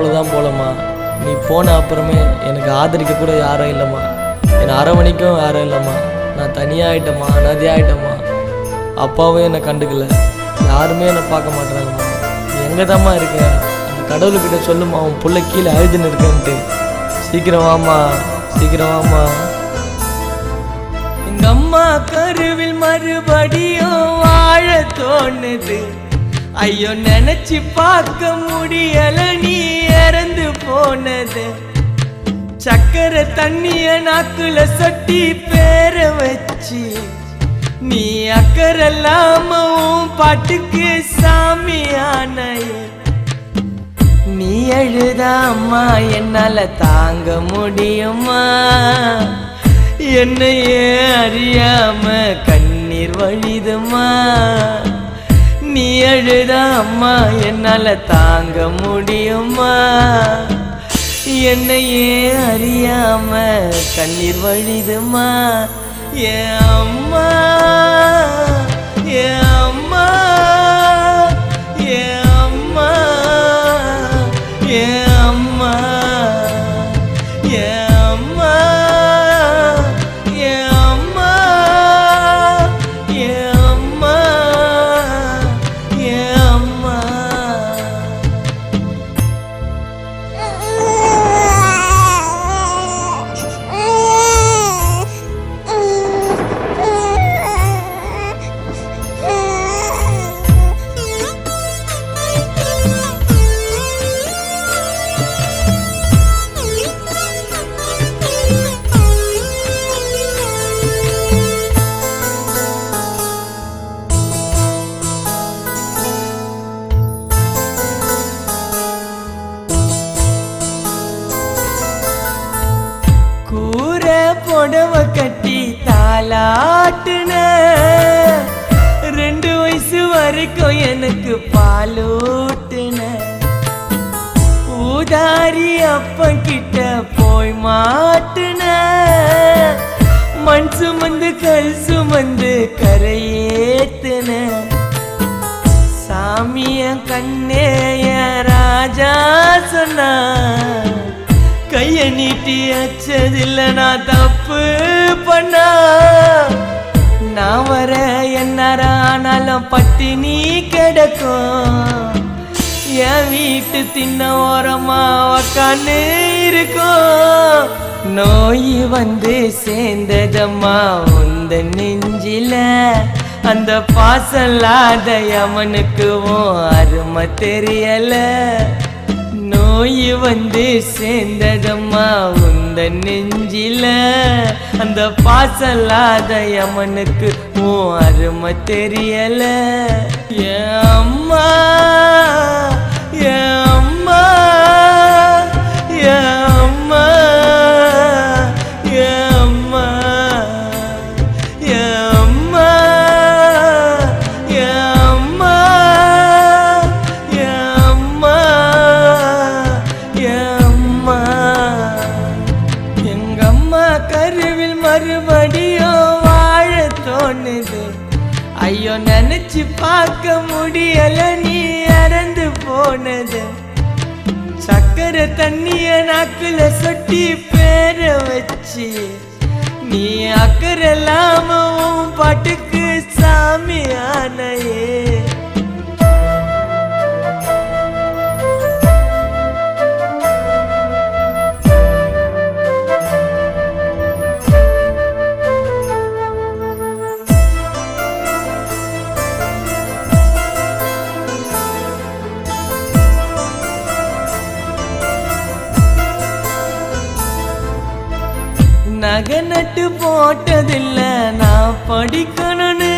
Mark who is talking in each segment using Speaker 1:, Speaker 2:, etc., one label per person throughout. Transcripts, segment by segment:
Speaker 1: அவ்வளோதான் போலம்மா. நீ போன அப்புறமே எனக்கு ஆதரிக்க கூட யாரும் இல்லைம்மா. என்னை அரவணைக்கும் யாரும் இல்லைம்மா. நான் தனியாக ஆகிட்டேம்மா, நதியாகிட்டேம்மா. அப்பாவும் என்னை கண்டுக்கல, யாருமே என்னை பார்க்க மாட்டேறாங்கம்மா. நீ எங்கே தாம்மா இருக்க? அந்த கடவுள்கிட்ட சொல்லுமா, உன் பிள்ளை கீழே அழுதுன்னு இருக்கேன்ட்டு. சீக்கிரம் வாம்மா, சீக்கிரம் வாம்மா. எங்கள் அம்மா கருவில் மறுபடியும் வாழ தோணுது. ஐயோ நினைச்சு பார்க்க முடியல நீ இறந்து போனது. சக்கரை தண்ணிய நாக்குல சொட்டி பேர வச்சு நீ அக்கறல்லாமவும் பாட்டுக்கு சாமியான. நீ அழுதா அம்மா என்னால தாங்க முடியுமா? என்னையே அறியாம கண்ணீர் வழிதுமா. நீ அழுதா அம்மா என்னால தாங்க முடியுமா? என்னையே அறியாம கண்ணீர் வழிதுமா. என் அம்மா, என் அம்மா, என் அம்மா, என் அம்மா, என் அம்மா, என் அம்மா, என் அம்மா, என் அம்மா. புடவ கட்டி தாலாட்டுன 2 வயசு வரைக்கும் எனக்கு பாலூட்டுன. ஊதாரி அப்பன் கிட்ட போய் மாட்டுன. மண் சுமந்து கல் சுமந்து கரையேத்துன. சாமிய கண்ணேய ராஜா சொன்னா, கைய நீட்டி அச்சதில்ல நான் தப்பு பண்ணா. நான் வர என்னாரானாலும் பட்டினி கிடக்கும். என் வீட்டு தின்ன ஓரமா உக்காந்து இருக்கும். நோய் வந்து சேர்ந்ததம்மா உந்த நெஞ்சில. அந்த பாசல்லாத யமனுக்கு அருமை தெரியல. நோய் வந்து சேர்ந்ததம்மா உந்த நெஞ்சில. அந்த பாசல்லாத யமனுக்கு அருமை தெரியல. என் அம்மா, என் அம்மா, என் அம்மா, என் அம்மா, என் அம்மா, என் அம்மா, என் அம்மா, என் அம்மா. எங்க அம்மா கருவில் மறுபடியும் வாழ தோணுது. ஐயோ நினைச்சு பார்க்க முடியல நீ இறந்து போனது. சக்கரை தண்ணிய நாக்குல சொட்டி பேர வச்சு நீ அக்கறல்லாமவும் பாட்டுக்கு சாமியானையே. நகை நட்டு போட்டதில்ல நான் படிக்கணும்னு.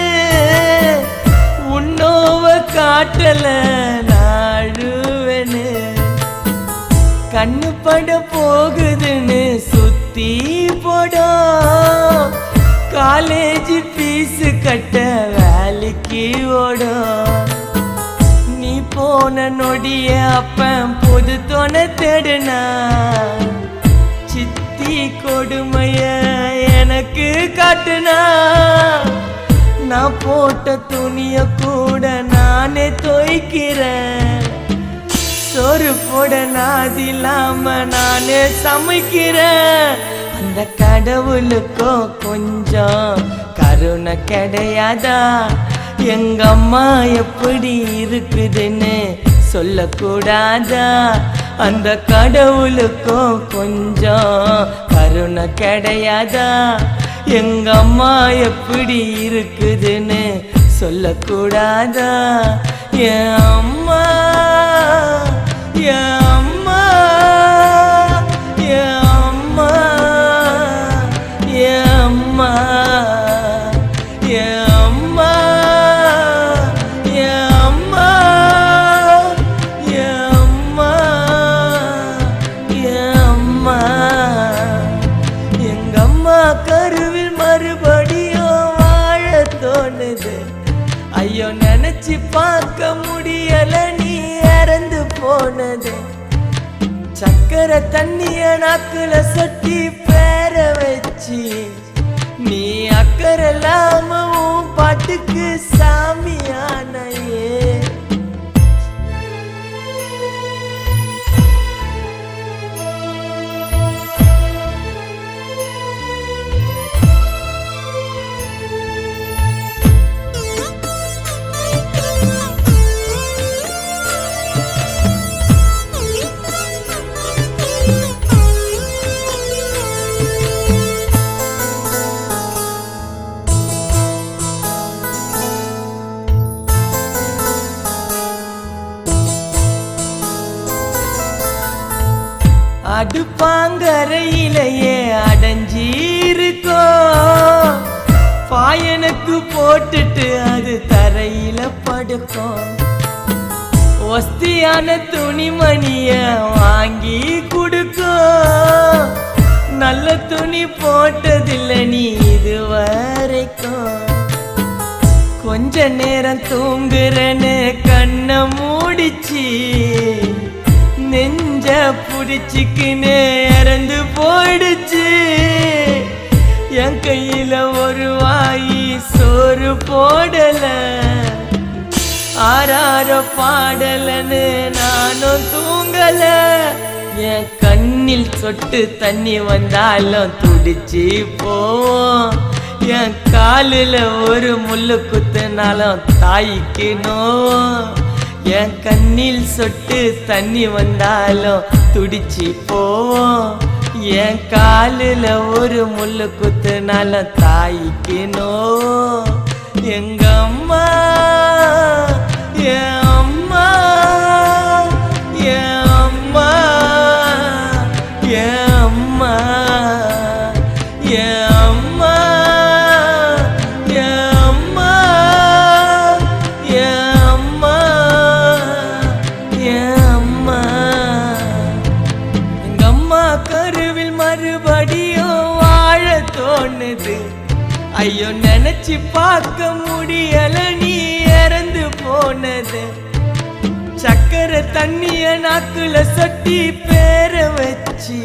Speaker 1: உன்னோவ காட்டல நாழுவேன்னு. கண்ணு பட போகுதுன்னு சுத்தி போடும். காலேஜ் ஃபீஸ் கட்ட வேலைக்கு ஓடும். நீ போன நொடிய அப்பன் புது துணை தேடுனா. சித்தி கொடுமைய எனக்கு காட்டுனா. நான் போட்ட துணிய கூட நானே துவைக்கிறேன். சோறு போட நாதில்லாம நானே சமைக்கிறேன். அந்த கடவுளுக்கும் கொஞ்சம் கருணை கிடையாதா? எங்க அம்மா எப்படி இருக்குதுன்னு சொல்லக்கூடாதா? அந்த கடவுளுக்கும் கொஞ்சம் கருணை கிடையாதா? எங்க அம்மா எப்படி இருக்குதுன்னு சொல்லக்கூடாதா? என் அம்மா என் அம்மா என் அம்மா என் அம்மா என் அம்மா என் அம்மா என் அம்மா என் அம்மா. எங்க அம்மா கருவில் மறுபடியும் வாழ தோணுது. ஐயோ நினைச்சு பார்க்க முடியல நீ இறந்து போனது. சக்கரை தண்ணிய நாக்குல சொட்டி பேர வச்சு நீ அக்கறை இல்லாம உன் பாட்டுக்கு சாமியானையே. அடுப்பாங்கரையிலேயே அடைஞ்சிருக்கோம். பாயனுக்கு போட்டுட்டு அது தரையில படுக்கும். ஒஸ்தியான துணிமணிய வாங்கி கொடுக்கும். நல்ல துணி போட்டதில்லை நீ இதுவரைக்கும். கொஞ்ச நேரம் தூங்குறன்னு கண்ணை மூடிச்சு நெஞ்ச புடிச்சுக்குன்னு இறந்து போயிடுச்சு. என் கையில ஒரு வாயி சோறு போடல. ஆறாரோ பாடலன்னு நானும் தூங்கல. என் கண்ணில் சொட்டு தண்ணி வந்தாலும் துடிச்சு போவோம். என் காலில் ஒரு முள்ளு குத்துனாலும் தாய்க்கு நோவும். என் கண்ணில் சொட்டு தண்ணி வந்தாலும் துடிச்சு போவோம். என் காலில் ஒரு முள்ளு குத்துனாலும் தாய்க்கு நோவும். எங்க அம்மா என் அம்மா என் அம்மா என் அம்மா என் அம்மா என் அம்மா என் அம்மா என் அம்மா. எங்க அம்மா கருவில் மறுபடியும் வாழ தோணுது. ஐயோ நினைச்சு பார்க்க முடியல நீ இறந்து போனது. சக்கரை தண்ணிய நாக்குல சொட்டி பேர வச்சு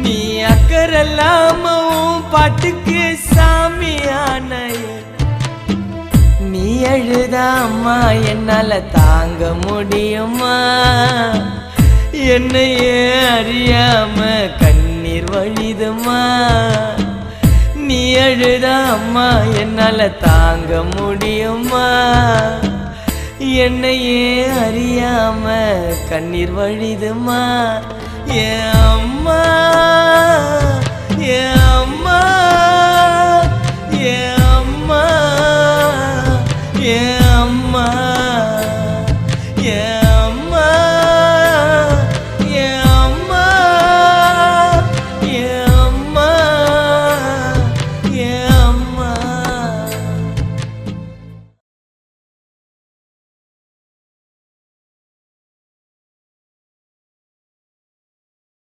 Speaker 1: நீ அக்கறை இல்லாம உன் பாட்டுக்கு சாமியானைய. நீ அழுதா அம்மா என்னால தாங்க முடியுமா? என்னையே அறியாம கண்ணீர் வழிதுமா. நீ அழுதா அம்மா என்னால தாங்க முடியுமா? என்னையே அறியாம கண்ணீர் வழிதுமா. என் அம்மா என் அம்மா